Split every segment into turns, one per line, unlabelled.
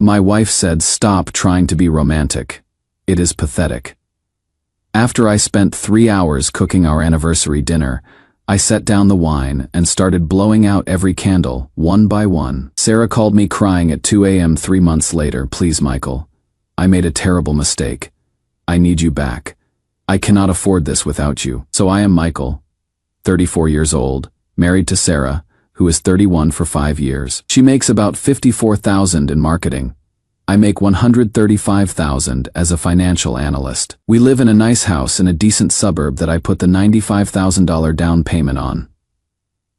My wife said, "Stop trying to be romantic. It is pathetic." After I spent 3 hours cooking our anniversary dinner, I set down the wine and started blowing out every candle, one by one. Sarah called me crying at 2 a.m. 3 months later. "Please, Michael. I made a terrible mistake. I need you back. I cannot afford this without you." So I am Michael, 34 years old, married to Sarah, who is 31 for 5 years. She makes about $54,000 in marketing. I make $135,000 as a financial analyst. We live in a nice house in a decent suburb that I put the $95,000 down payment on.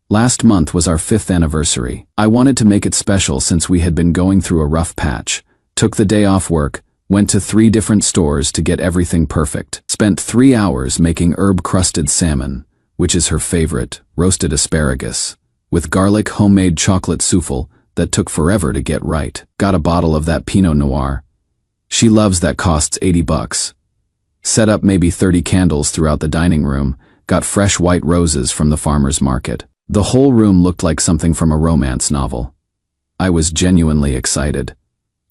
Last month was our 5th anniversary. I wanted to make it special since we had been going through a rough patch. Took the day off work, went to 3 different stores to get everything perfect. Spent 3 hours making herb-crusted salmon, which is her favorite, roasted asparagus, with garlic homemade chocolate souffle that took forever to get right. Got a bottle of that Pinot Noir. She loves that, costs $80. Set up maybe 30 candles throughout the dining room, got fresh white roses from the farmer's market. The whole room looked like something from a romance novel. I was genuinely excited.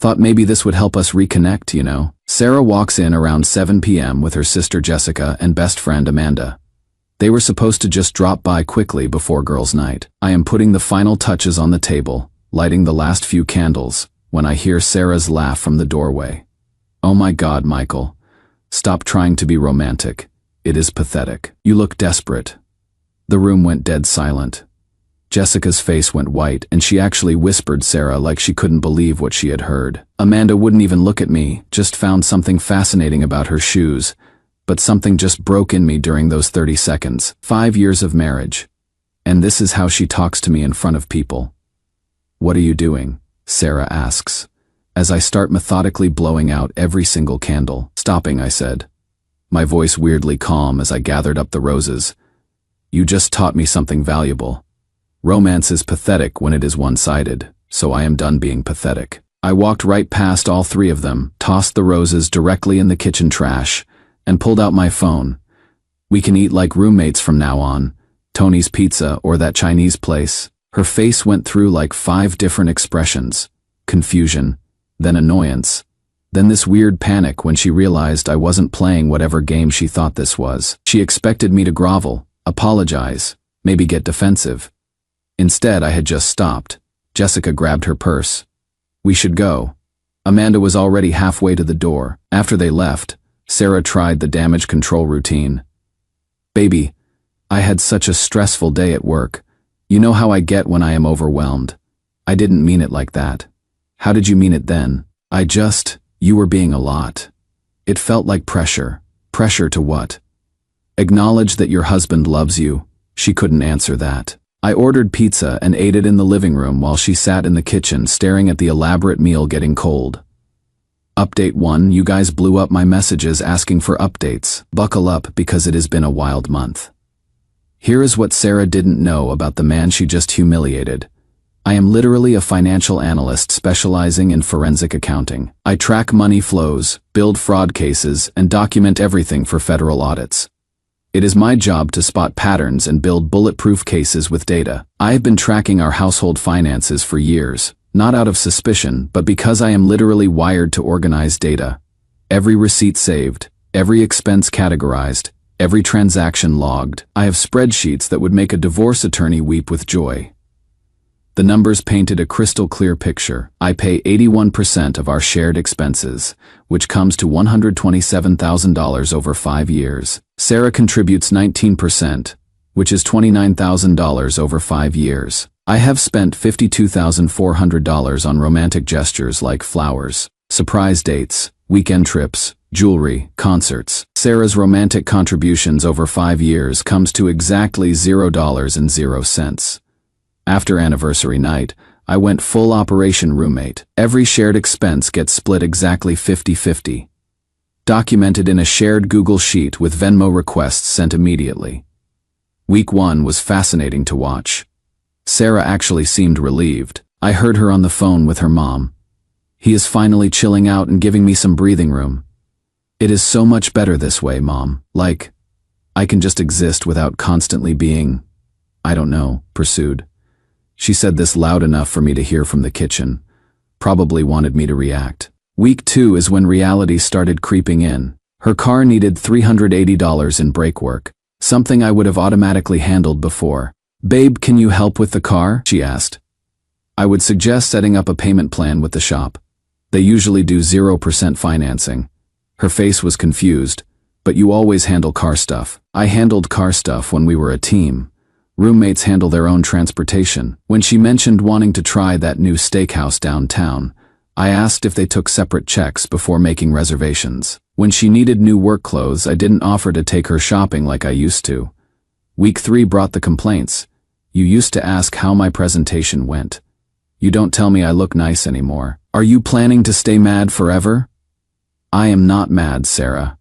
Thought maybe this would help us reconnect, you know. Sarah walks in around 7 p.m. with her sister Jessica and best friend Amanda. They were supposed to just drop by quickly before girls' night. I am putting the final touches on the table, lighting the last few candles, when I hear Sarah's laugh from the doorway. "Oh my God, Michael. Stop trying to be romantic. It is pathetic. You look desperate." The room went dead silent. Jessica's face went white, and she actually whispered Sarah like she couldn't believe what she had heard. Amanda wouldn't even look at me, just found something fascinating about her shoes, but something just broke in me during those 30 seconds. 5 years of marriage. And this is how she talks to me in front of people. "What are you doing?" Sarah asks, as I start methodically blowing out every single candle. "Stopping," I said, my voice weirdly calm as I gathered up the roses. "You just taught me something valuable. Romance is pathetic when it is one-sided, so I am done being pathetic." I walked right past all 3 of them, tossed the roses directly in the kitchen trash, and pulled out my phone. "We can eat like roommates from now on. Tony's Pizza or that Chinese place." Her face went through like 5 different expressions. Confusion, then annoyance, then this weird panic when she realized I wasn't playing whatever game she thought this was. She expected me to grovel, apologize, maybe get defensive. Instead, I had just stopped. Jessica grabbed her purse. "We should go." Amanda was already halfway to the door. After they left, Sarah tried the damage control routine. "Baby, I had such a stressful day at work. You know how I get when I am overwhelmed. I didn't mean it like that." "How did you mean it then?" You were being a lot. It felt like pressure." "Pressure to what?" "Acknowledge that your husband loves you." She couldn't answer that. I ordered pizza and ate it in the living room while she sat in the kitchen staring at the elaborate meal getting cold. Update 1: You guys blew up my messages asking for updates. Buckle up because it has been a wild month. Here is what Sarah didn't know about the man she just humiliated. I am literally a financial analyst specializing in forensic accounting. I track money flows, build fraud cases, and document everything for federal audits. It is my job to spot patterns and build bulletproof cases with data. I have been tracking our household finances for years, not out of suspicion, but because I am literally wired to organize data. Every receipt saved, every expense categorized, every transaction logged. I have spreadsheets that would make a divorce attorney weep with joy. The numbers painted a crystal clear picture. I pay 81% of our shared expenses, which comes to $127,000 over 5 years. Sarah contributes 19%, which is $29,000 over 5 years. I have spent $52,400 on romantic gestures like flowers, surprise dates, weekend trips, jewelry, concerts. Sarah's romantic contributions over 5 years comes to exactly $0.00. After anniversary night, I went full Operation Roommate. Every shared expense gets split exactly 50-50. Documented in a shared Google Sheet with Venmo requests sent immediately. Week 1 was fascinating to watch. Sarah actually seemed relieved. I heard her on the phone with her mom. "He is finally chilling out and giving me some breathing room. It is so much better this way, Mom. Like, I can just exist without constantly being, I don't know, pursued." She said this loud enough for me to hear from the kitchen. Probably wanted me to react. Week 2 is when reality started creeping in. Her car needed $380 in brake work, something I would have automatically handled before. "Babe, can you help with the car?" she asked. I would suggest setting up a payment plan with the shop. They usually do 0% financing. Her face was confused. "But you always handle car stuff." I handled car stuff when we were a team. Roommates handle their own transportation. When she mentioned wanting to try that new steakhouse downtown, I asked if they took separate checks before making reservations. When she needed new work clothes, I didn't offer to take her shopping like I used to. Week 3 brought the complaints. "You used to ask how my presentation went. You don't tell me I look nice anymore. Are you planning to stay mad forever?" I am not mad, Sarah.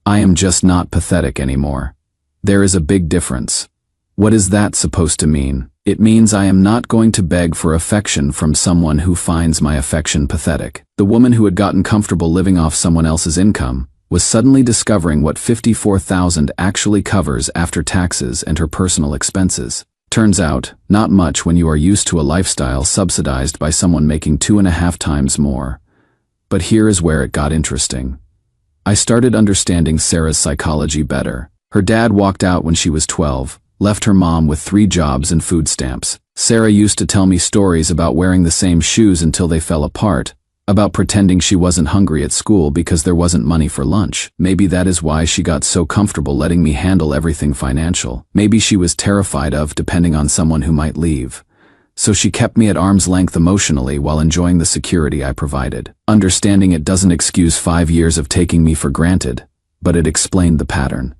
I am just not pathetic anymore. There is a big difference. What is that supposed to mean? It means I am not going to beg for affection from someone who finds my affection pathetic. The woman who had gotten comfortable living off someone else's income was suddenly discovering what $54,000 actually covers after taxes and her personal expenses. Turns out, not much when you are used to a lifestyle subsidized by someone making 2.5 times more. But here is where it got interesting. I started understanding Sarah's psychology better. Her dad walked out when she was 12, left her mom with 3 jobs and food stamps. Sarah used to tell me stories about wearing the same shoes until they fell apart, about pretending she wasn't hungry at school because there wasn't money for lunch. Maybe that is why she got so comfortable letting me handle everything financial. Maybe she was terrified of depending on someone who might leave. So she kept me at arm's length emotionally while enjoying the security I provided. Understanding it doesn't excuse 5 years of taking me for granted, but it explained the pattern.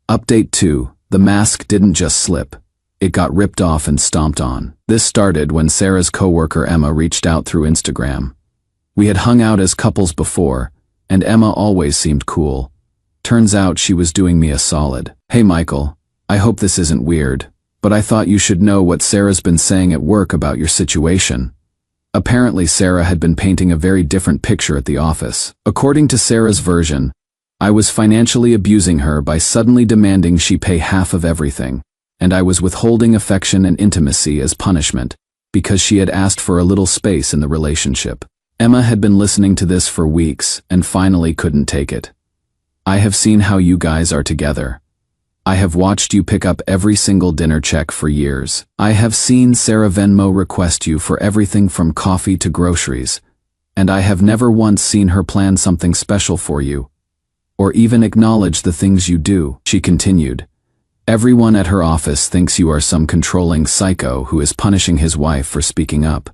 Update 2. The mask didn't just slip. It got ripped off and stomped on. This started when Sarah's coworker Emma reached out through Instagram. We had hung out as couples before, and Emma always seemed cool. Turns out she was doing me a solid. "Hey Michael, I hope this isn't weird, but I thought you should know what Sarah's been saying at work about your situation." Apparently Sarah had been painting a very different picture at the office. According to Sarah's version, I was financially abusing her by suddenly demanding she pay half of everything, and I was withholding affection and intimacy as punishment, because she had asked for a little space in the relationship. Emma had been listening to this for weeks and finally couldn't take it. "I have seen how you guys are together. I have watched you pick up every single dinner check for years. I have seen Sarah Venmo request you for everything from coffee to groceries, and I have never once seen her plan something special for you, or even acknowledge the things you do." She continued. "Everyone at her office thinks you are some controlling psycho who is punishing his wife for speaking up."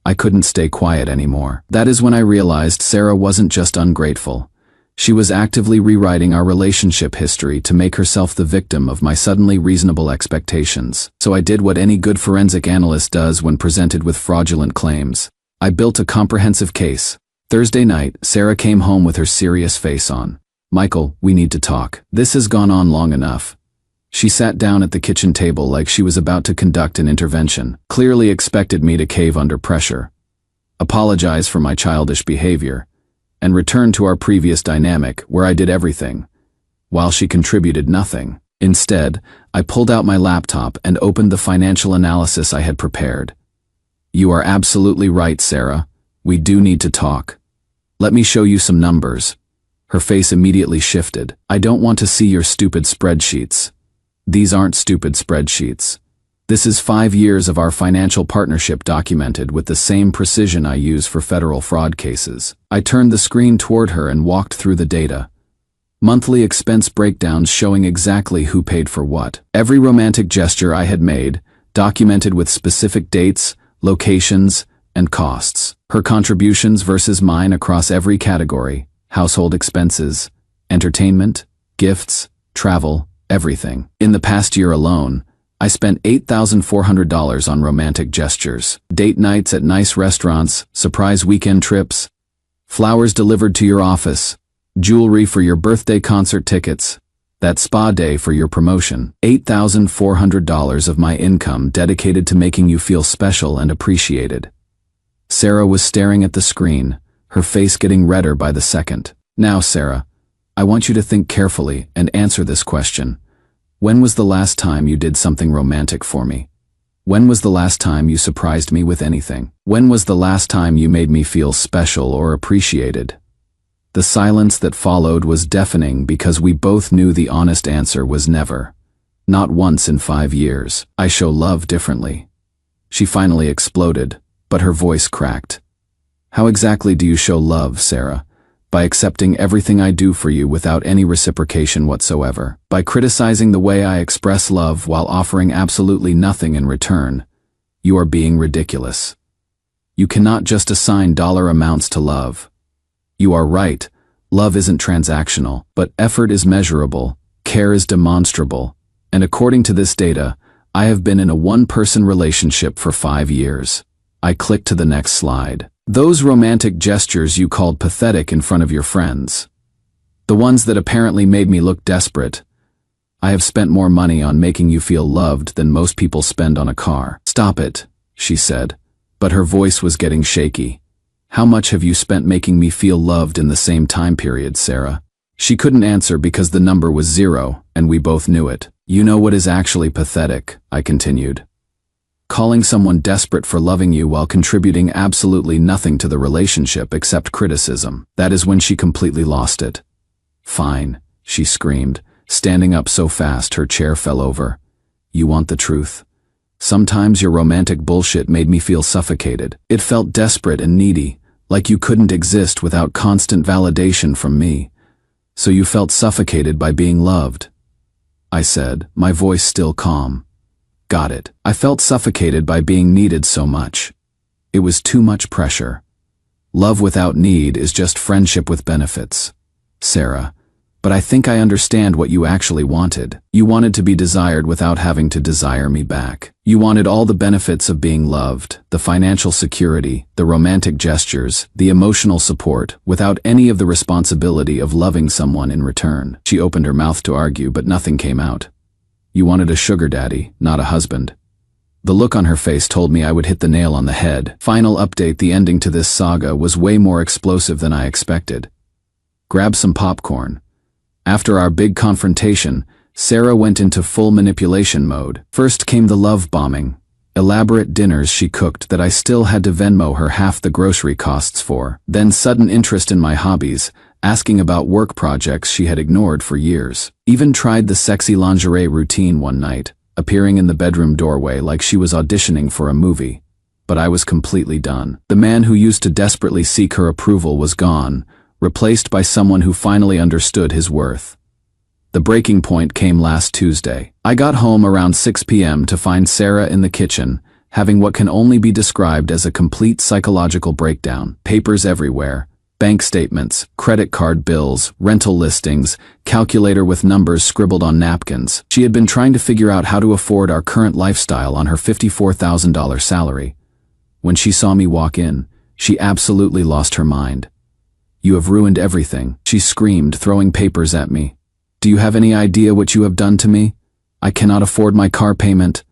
I couldn't stay quiet anymore. That is when I realized Sarah wasn't just ungrateful. She was actively rewriting our relationship history to make herself the victim of my suddenly reasonable expectations. So I did what any good forensic analyst does when presented with fraudulent claims. I built a comprehensive case. Thursday night, Sarah came home with her serious face on. "Michael, we need to talk. This has gone on long enough." She sat down at the kitchen table like she was about to conduct an intervention, clearly expected me to cave under pressure, apologize for my childish behavior, and return to our previous dynamic where I did everything, while she contributed nothing. Instead, I pulled out my laptop and opened the financial analysis I had prepared. "You are absolutely right, Sarah. We do need to talk. Let me show you some numbers." Her face immediately shifted. "I don't want to see your stupid spreadsheets. These aren't stupid spreadsheets. This is 5 years of our financial partnership documented with the same precision I use for federal fraud cases." I turned the screen toward her and walked through the data. Monthly expense breakdowns showing exactly who paid for what. Every romantic gesture I had made, documented with specific dates, locations, and costs. Her contributions versus mine across every category: household expenses, entertainment, gifts, travel, everything. In the past year alone, I spent $8,400 on romantic gestures. Date nights at nice restaurants, surprise weekend trips, flowers delivered to your office, jewelry for your birthday concert tickets, that spa day for your promotion. $8,400 of my income dedicated to making you feel special and appreciated. Sarah was staring at the screen, her face getting redder by the second. "Now, Sarah, I want you to think carefully and answer this question. When was the last time you did something romantic for me?" When was the last time you surprised me with anything? When was the last time you made me feel special or appreciated? The silence that followed was deafening because we both knew the honest answer was never. Not once in 5 years. I show love differently. She finally exploded, but her voice cracked. How exactly do you show love, Sarah? By accepting everything I do for you without any reciprocation whatsoever. By criticizing the way I express love while offering absolutely nothing in return. You are being ridiculous. You cannot just assign dollar amounts to love. You are right. Love isn't transactional, but effort is measurable, care is demonstrable, and according to this data, I have been in a one-person relationship for 5 years. I click to the next slide. Those romantic gestures you called pathetic in front of your friends. The ones that apparently made me look desperate. I have spent more money on making you feel loved than most people spend on a car. Stop it, she said, but her voice was getting shaky. How much have you spent making me feel loved in the same time period, Sarah? She couldn't answer because the number was 0, and we both knew it. You know what is actually pathetic, I continued. Calling someone desperate for loving you while contributing absolutely nothing to the relationship except criticism. That is when she completely lost it. Fine, she screamed, standing up so fast her chair fell over. You want the truth? Sometimes your romantic bullshit made me feel suffocated. It felt desperate and needy, like you couldn't exist without constant validation from me. So you felt suffocated by being loved. I said, my voice still calm. Got it. I felt suffocated by being needed so much. It was too much pressure. Love without need is just friendship with benefits. Sarah, but I think I understand what you actually wanted. You wanted to be desired without having to desire me back. You wanted all the benefits of being loved, the financial security, the romantic gestures, the emotional support, without any of the responsibility of loving someone in return. She opened her mouth to argue, but nothing came out. You wanted a sugar daddy, not a husband. The look on her face told me I would hit the nail on the head. Final update: the ending to this saga was way more explosive than I expected. Grab some popcorn. After our big confrontation, Sarah went into full manipulation mode. First came the love bombing. Elaborate dinners she cooked that I still had to Venmo her half the grocery costs for. Then sudden interest in my hobbies, asking about work projects she had ignored for years. Even tried the sexy lingerie routine one night, appearing in the bedroom doorway like she was auditioning for a movie. But I was completely done. The man who used to desperately seek her approval was gone, replaced by someone who finally understood his worth. The breaking point came last Tuesday. I got home around 6 p.m. to find Sarah in the kitchen, having what can only be described as a complete psychological breakdown. Papers everywhere. Bank statements, credit card bills, rental listings, calculator with numbers scribbled on napkins. She had been trying to figure out how to afford our current lifestyle on her $54,000 salary. When she saw me walk in, she absolutely lost her mind. You have ruined everything, she screamed, throwing papers at me. Do you have any idea what you have done to me? I cannot afford my car payment.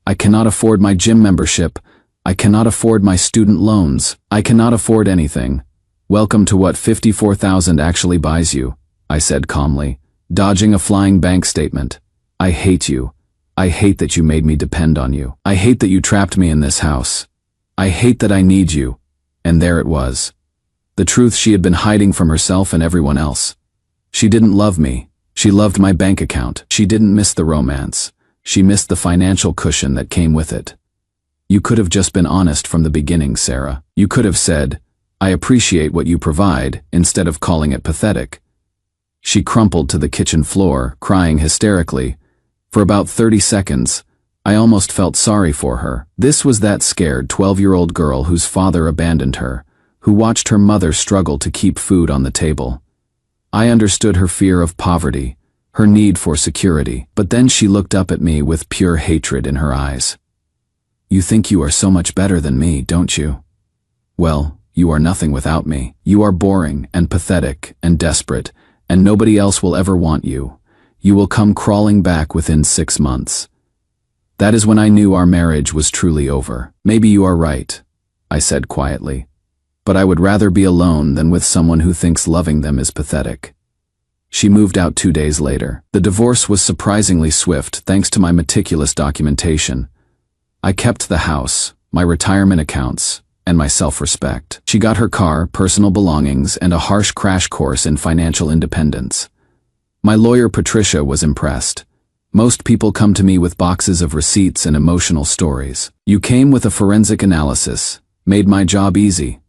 I cannot afford my gym membership. I cannot afford my student loans. I cannot afford anything. Welcome to what $54,000 actually buys you, I said calmly, dodging a flying bank statement. I hate you. I hate that you made me depend on you. I hate that you trapped me in this house. I hate that I need you. And there it was. The truth she had been hiding from herself and everyone else. She didn't love me. She loved my bank account. She didn't miss the romance. She missed the financial cushion that came with it. You could have just been honest from the beginning, Sarah. You could have said, I appreciate what you provide, instead of calling it pathetic. She crumpled to the kitchen floor, crying hysterically. For about 30 seconds, I almost felt sorry for her. This was that scared 12-year-old girl whose father abandoned her, who watched her mother struggle to keep food on the table. I understood her fear of poverty, her need for security, but then she looked up at me with pure hatred in her eyes. You think you are so much better than me, don't you? Well, you are nothing without me. You are boring and pathetic and desperate, and nobody else will ever want you. You will come crawling back within 6 months. That is when I knew our marriage was truly over. Maybe you are right, I said quietly. But I would rather be alone than with someone who thinks loving them is pathetic. She moved out 2 days later. The divorce was surprisingly swift thanks to my meticulous documentation. I kept the house, my retirement accounts, and my self-respect. She got her car, personal belongings, and a harsh crash course in financial independence. My lawyer Patricia was impressed. Most people come to me with boxes of receipts and emotional stories. You came with a forensic analysis, made my job easy.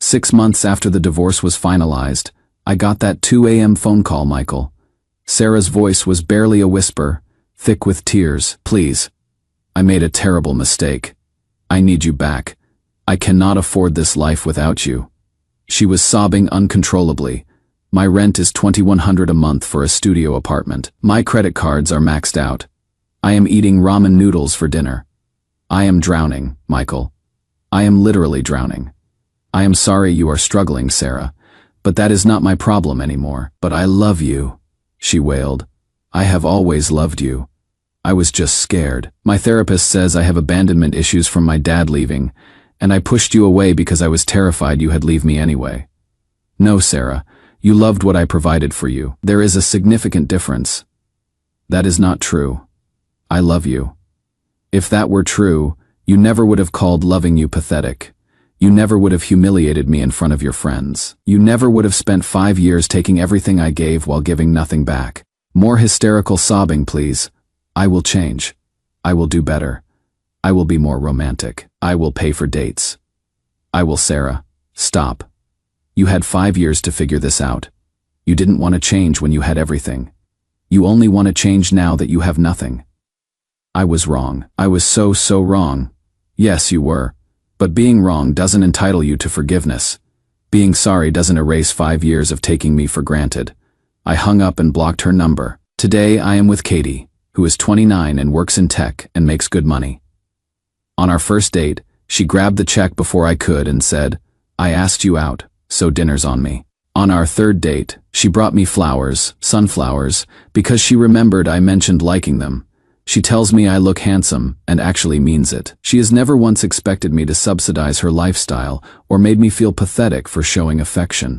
6 months after the divorce was finalized, I got that 2 a.m. phone call, Michael. Sarah's voice was barely a whisper, thick with tears. Please. I made a terrible mistake. I need you back. I cannot afford this life without you. She was sobbing uncontrollably. My rent is $2,100 a month for a studio apartment. My credit cards are maxed out. I am eating ramen noodles for dinner. I am drowning, Michael. I am literally drowning. I am sorry you are struggling, Sarah, but that is not my problem anymore. But I love you, she wailed. I have always loved you. I was just scared. My therapist says I have abandonment issues from my dad leaving, and I pushed you away because I was terrified you had leave me anyway. No, Sarah, you loved what I provided for you. There is a significant difference. That is not true. I love you. If that were true, you never would have called loving you pathetic. You never would have humiliated me in front of your friends. You never would have spent 5 years taking everything I gave while giving nothing back. More hysterical sobbing, please. I will change. I will do better. I will be more romantic. I will pay for dates. I will. Sarah, stop. You had 5 years to figure this out. You didn't want to change when you had everything. You only want to change now that you have nothing. I was wrong. I was so wrong. Yes, you were. But being wrong doesn't entitle you to forgiveness. Being sorry doesn't erase 5 years of taking me for granted. I hung up and blocked her number. Today I am with Katie, who is 29 and works in tech and makes good money. On our first date, she grabbed the check before I could and said, I asked you out, so dinner's on me. On our third date, she brought me flowers, sunflowers, because she remembered I mentioned liking them. She tells me I look handsome and actually means it. She has never once expected me to subsidize her lifestyle or made me feel pathetic for showing affection.